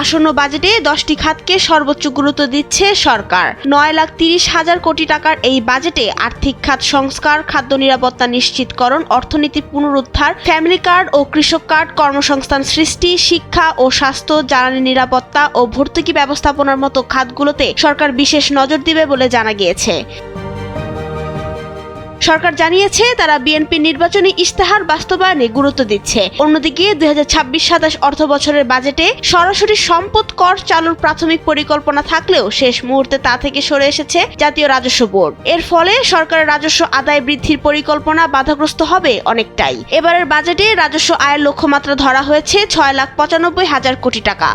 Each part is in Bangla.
আসন্ন বাজেটে 10টি খাতকে সর্বোচ্চ গুরুত্ব দিচ্ছে সরকার। 9,30,000 কোটি টাকার এই বাজেটে আর্থিক খাত সংস্কার, খাদ্য নিরাপত্তা নিশ্চিতকরণ, অর্থনীতি পুনরুদ্ধার, ফ্যামিলি কার্ড ও কৃষক কার্ড, কর্মসংস্থান সৃষ্টি, শিক্ষা ও স্বাস্থ্য, জ্বালানি নিরাপত্তা ও ভর্তুকি ব্যবস্থাপনার মতো খাতগুলোতে সরকার বিশেষ নজর দিবে বলে জানা গিয়েছে। সরকার জানিয়েছে তারা বিএনপির নির্বাচনী ইশতেহার বাস্তবায়নে গুরুত্ব দিচ্ছে। অন্যদিকে 2026-27 অর্থ বছরের বাজেটে সরাসরি সম্পদ কর চালুর প্রাথমিক পরিকল্পনা থাকলেও শেষ মুহূর্তে তা থেকে সরে এসেছে জাতীয় রাজস্ব বোর্ড। এর ফলে সরকারের রাজস্ব আদায় বৃদ্ধির পরিকল্পনা বাধাগ্রস্ত হবে অনেকটাই। এবারের বাজেটে রাজস্ব আয়ের লক্ষ্যমাত্রা ধরা হয়েছে 6,95,000 কোটি টাকা।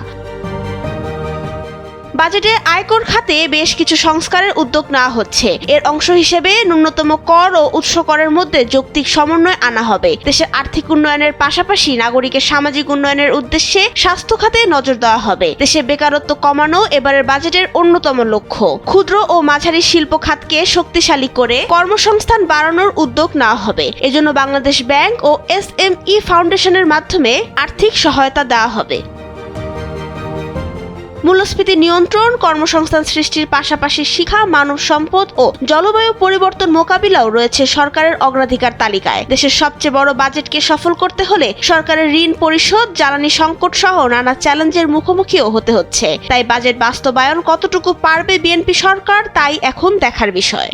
বাজেটে আয়কর খাতে বেশ কিছু সংস্কারের উদ্যোগ নেওয়া হচ্ছে। এর অংশ হিসেবে ন্যূনতম কর ও উৎস করের মধ্যে যৌক্তিক সমন্বয় আনা হবে। দেশের আর্থিক উন্নয়নের পাশাপাশি নাগরিকের সামাজিক উন্নয়নের উদ্দেশ্যে স্বাস্থ্য খাতে নজর দেওয়া হবে। দেশে বেকারত্ব কমানো এবারের বাজেটের অন্যতম লক্ষ্য। ক্ষুদ্র ও মাঝারি শিল্প খাতকে শক্তিশালী করে কর্মসংস্থান বাড়ানোর উদ্যোগ নেওয়া হবে। এজন্য বাংলাদেশ ব্যাংক ও SME ফাউন্ডেশনের মাধ্যমে আর্থিক সহায়তা দেওয়া হবে। মূল্যস্ফীতি নিয়ন্ত্রণ, কর্মসংস্থান সৃষ্টির পাশাপাশি শিক্ষা, মানব সম্পদ ও জলবায়ু পরিবর্তন মোকাবিলাও রয়েছে সরকারের অগ্রাধিকার তালিকায়। দেশের সবচেয়ে বড় বাজেটকে সফল করতে হলে সরকারের ঋণ পরিশোধ, জ্বালানি সংকট সহ নানা চ্যালেঞ্জের মুখোমুখিও হতে হচ্ছে। তাই বাজেট বাস্তবায়ন কতটুকু পারবে বিএনপি সরকার, তাই এখন দেখার বিষয়।